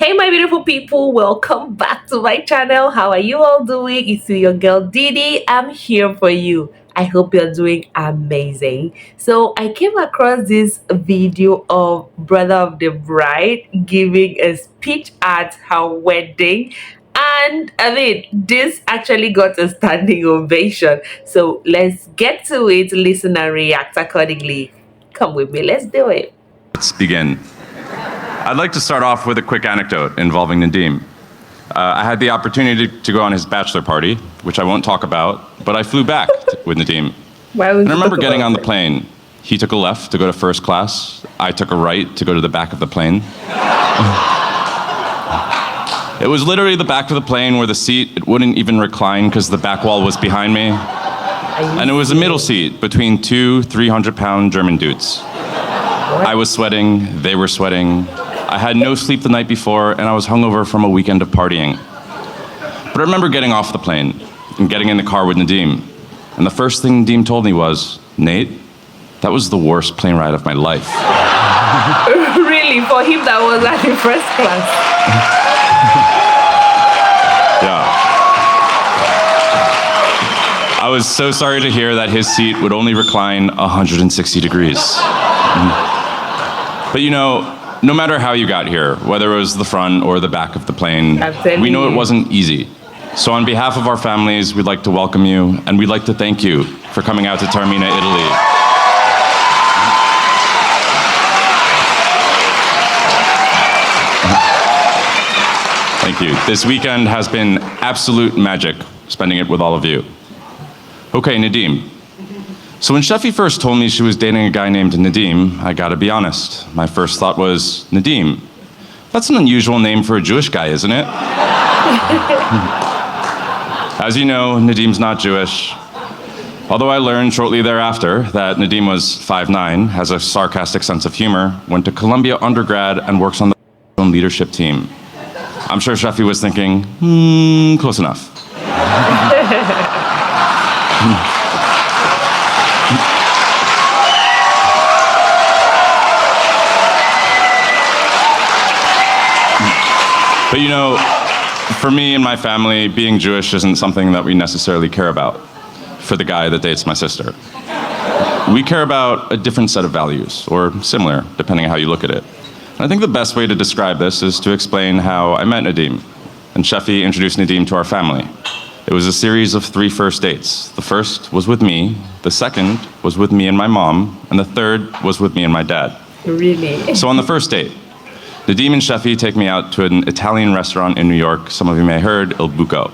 Hey my beautiful people, welcome back to my channel. How are you all doing? It's your girl Didi. I'm here for you. I hope you're doing amazing. So I came across this video of brother of the bride giving a speech at her wedding, and I mean this actually got a standing ovation. So let's get to it, listen and react accordingly. Come with me, let's do it. Let's begin. I'd like to start off with a quick anecdote involving Nadim. I had the opportunity to go on his bachelor party, which I won't talk about, but I flew back with Nadim. Why would And I you remember talk getting about on the it? plane. He took a left to go to first class. I took a right to go to the back of the plane. It was literally the back of the plane where the seat, it wouldn't even recline because the back wall was behind me. And it was a middle seat between two 300-pound German dudes. I was sweating, they were sweating. I had no sleep the night before, and I was hungover from a weekend of partying. But I remember getting off the plane and getting in the car with Nadim. And the first thing Nadim told me was, "Nate, that was the worst plane ride of my life." Really, for him that was at the first class. Yeah. I was so sorry to hear that his seat would only recline 160 degrees. But you know, no matter how you got here, whether it was the front or the back of the plane, I'm telling we know you. it wasn't easy. So on behalf of our families, we'd like to welcome you, and we'd like to thank you for coming out to Taormina, Italy. Thank you. This weekend has been absolute magic, spending it with all of you. Okay, Nadim. So when Sheffy first told me she was dating a guy named Nadim, I gotta be honest. My first thought was, Nadim, that's an unusual name for a Jewish guy, isn't it? As you know, Nadim's not Jewish. Although I learned shortly thereafter that Nadim was 5'9", has a sarcastic sense of humor, went to Columbia undergrad, and works on the leadership team. I'm sure Sheffy was thinking, close enough. But you know, for me and my family, being Jewish isn't something that we necessarily care about for the guy that dates my sister. We care about a different set of values, or similar, depending on how you look at it. And I think the best way to describe this is to explain how I met Nadim, and Sheffy introduced Nadim to our family. It was a series of 3 first dates. The first was with me, the second was with me and my mom, and the third was with me and my dad. Really? So on the first date, Nadim and Sheffy take me out to an Italian restaurant in New York. Some of you may have heard, Il Buco.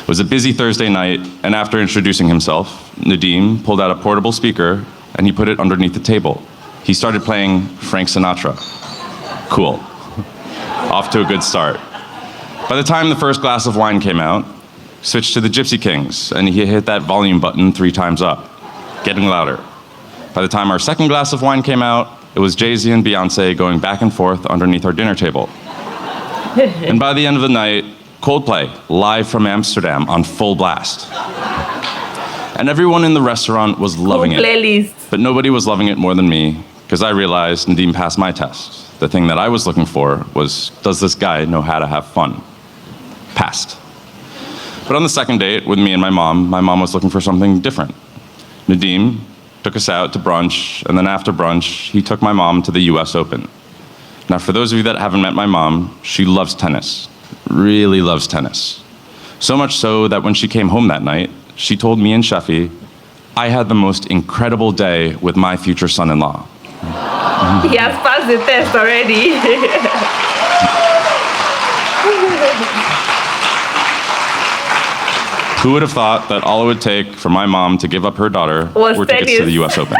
It was a busy Thursday night, and after introducing himself, Nadim pulled out a portable speaker and he put it underneath the table. He started playing Frank Sinatra. Cool. Off to a good start. By the time the first glass of wine came out, switched to the Gypsy Kings, and he hit that volume button 3 times up, getting louder. By the time our second glass of wine came out, it was Jay-Z and Beyonce going back and forth underneath our dinner table. And by the end of the night, Coldplay, live from Amsterdam on full blast. And everyone in the restaurant was loving it. Playlist. But nobody was loving it more than me, because I realized Nadim passed my test. The thing that I was looking for was, does this guy know how to have fun? Passed. But on the second date with me and my mom was looking for something different. Nadim took us out to brunch, and then after brunch, he took my mom to the US Open. Now, for those of you that haven't met my mom, she loves tennis, really loves tennis. So much so that when she came home that night, she told me and Sheffy, I had the most incredible day with my future son-in-law. He has passed the test already. Who would have thought that all it would take for my mom to give up her daughter Was were tickets to tennis. the US Open?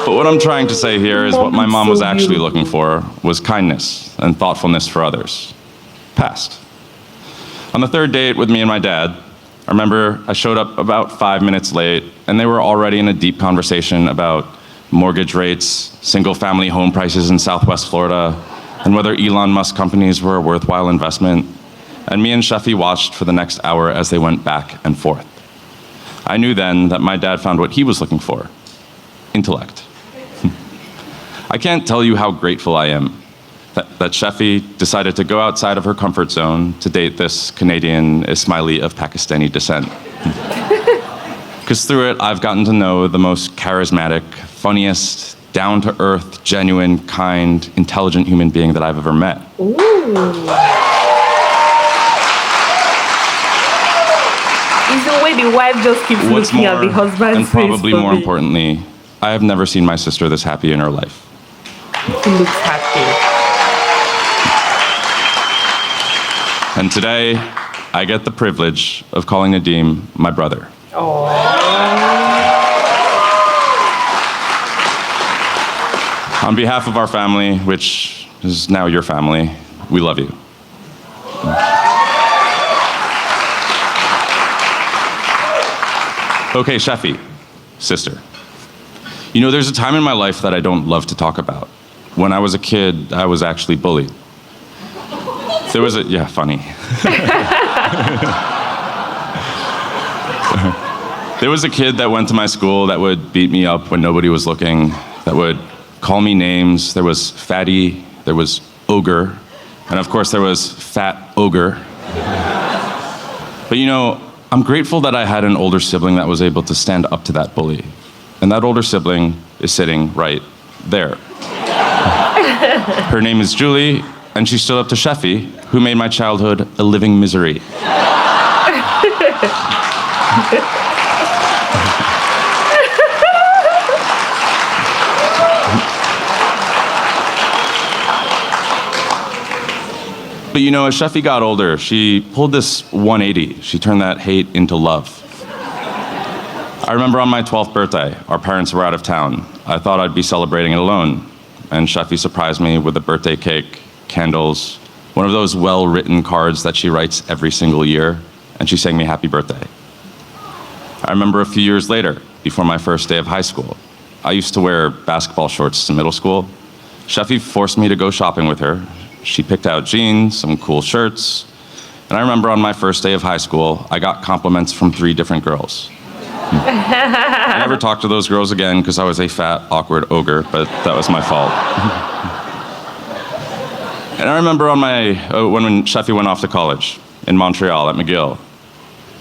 But what I'm trying to say here is what my mom was actually looking for was kindness and thoughtfulness for others. Passed. On the third date with me and my dad, I remember I showed up about 5 minutes late, and they were already in a deep conversation about mortgage rates, single-family home prices in Southwest Florida, and whether Elon Musk companies were a worthwhile investment. And me and Sheffy watched for the next hour as they went back and forth. I knew then that my dad found what he was looking for: intellect. I can't tell you how grateful I am that Sheffy decided to go outside of her comfort zone to date this Canadian Ismaili of Pakistani descent. Because through it, I've gotten to know the most charismatic, funniest, down-to-earth, genuine, kind, intelligent human being that I've ever met. Ooh. Is the way the wife just keeps What's looking more, at the husband's and face probably for more me. importantly, I have never seen my sister this happy in her life. He looks happy. And today, I get the privilege of calling Nadim my brother. Oh. On behalf of our family, which is now your family, we love you. Okay, Sheffy, sister. You know, there's a time in my life that I don't love to talk about. When I was a kid, I was actually bullied. Yeah, funny. There was a kid that went to my school that would beat me up when nobody was looking, that would call me names. There was Fatty, there was Ogre, and of course there was Fat Ogre. But you know, I'm grateful that I had an older sibling that was able to stand up to that bully. And that older sibling is sitting right there. Her name is Julie, and she stood up to Sheffy, who made my childhood a living misery. But you know, as Sheffy got older, she pulled this 180. She turned that hate into love. I remember on my 12th birthday, our parents were out of town. I thought I'd be celebrating it alone. And Sheffy surprised me with a birthday cake, candles, one of those well-written cards that she writes every single year, and she sang me happy birthday. I remember a few years later, before my first day of high school, I used to wear basketball shorts in middle school. Sheffy forced me to go shopping with her. She picked out jeans, some cool shirts, and I remember on my first day of high school, I got compliments from 3 different girls. I never talked to those girls again because I was a fat, awkward ogre, but that was my fault. And I remember on when Sheffy went off to college in Montreal at McGill.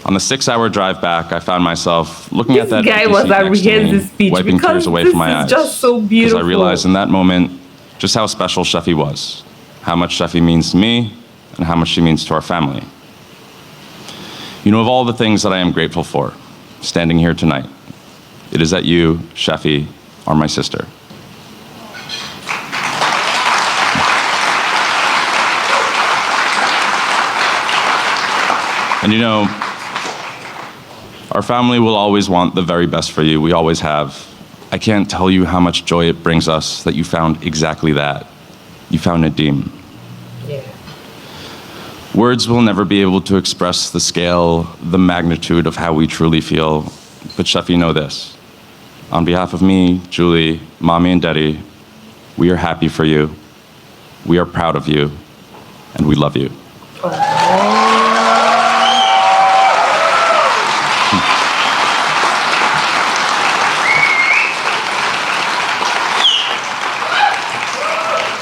On the 6-hour drive back, I found myself looking at that guy empty was seat at next to me, Rihanna's speech wiping because tears away this from my eyes. is just so Because beautiful. I realized in that moment just how special Sheffy was, how much Sheffy means to me, and how much she means to our family. You know, of all the things that I am grateful for, standing here tonight, it is that you, Sheffy, are my sister. And you know, our family will always want the very best for you. We always have. I can't tell you how much joy it brings us that you found exactly that. You found Nadim. Yeah. Words will never be able to express the scale, the magnitude of how we truly feel. But Sheffy, know this. On behalf of me, Julie, Mommy, and Daddy, we are happy for you. We are proud of you. And we love you.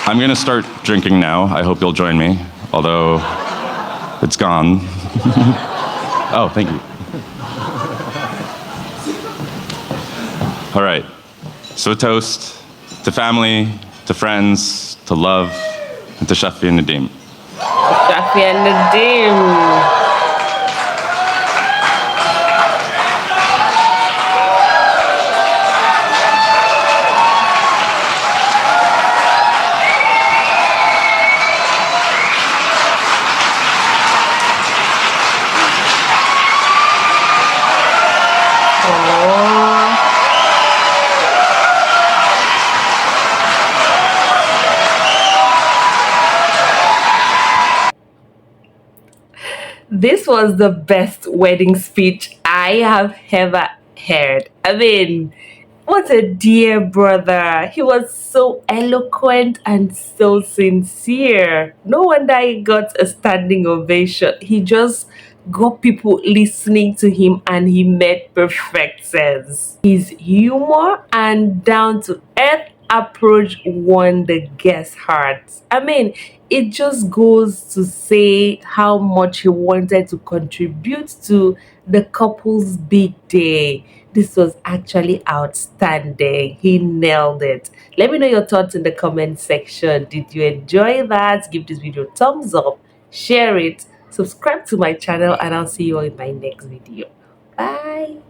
I'm gonna start drinking now. I hope you'll join me, although it's gone. Oh, thank you. All right, so a toast to family, to friends, to love, and to Sheffy and Nadim. Sheffy and Nadim. This was the best wedding speech I have ever heard. I mean, what a dear brother. He was so eloquent and so sincere. No wonder he got a standing ovation. He just got people listening to him and he made perfect sense. His humor and down to earth approach won the guest's hearts. I mean, it just goes to say how much he wanted to contribute to the couple's big day. This was actually outstanding. He nailed it. Let me know your thoughts in the comment section. Did you enjoy that? Give this video a thumbs up, share it, subscribe to my channel, and I'll see you all in my next video. Bye.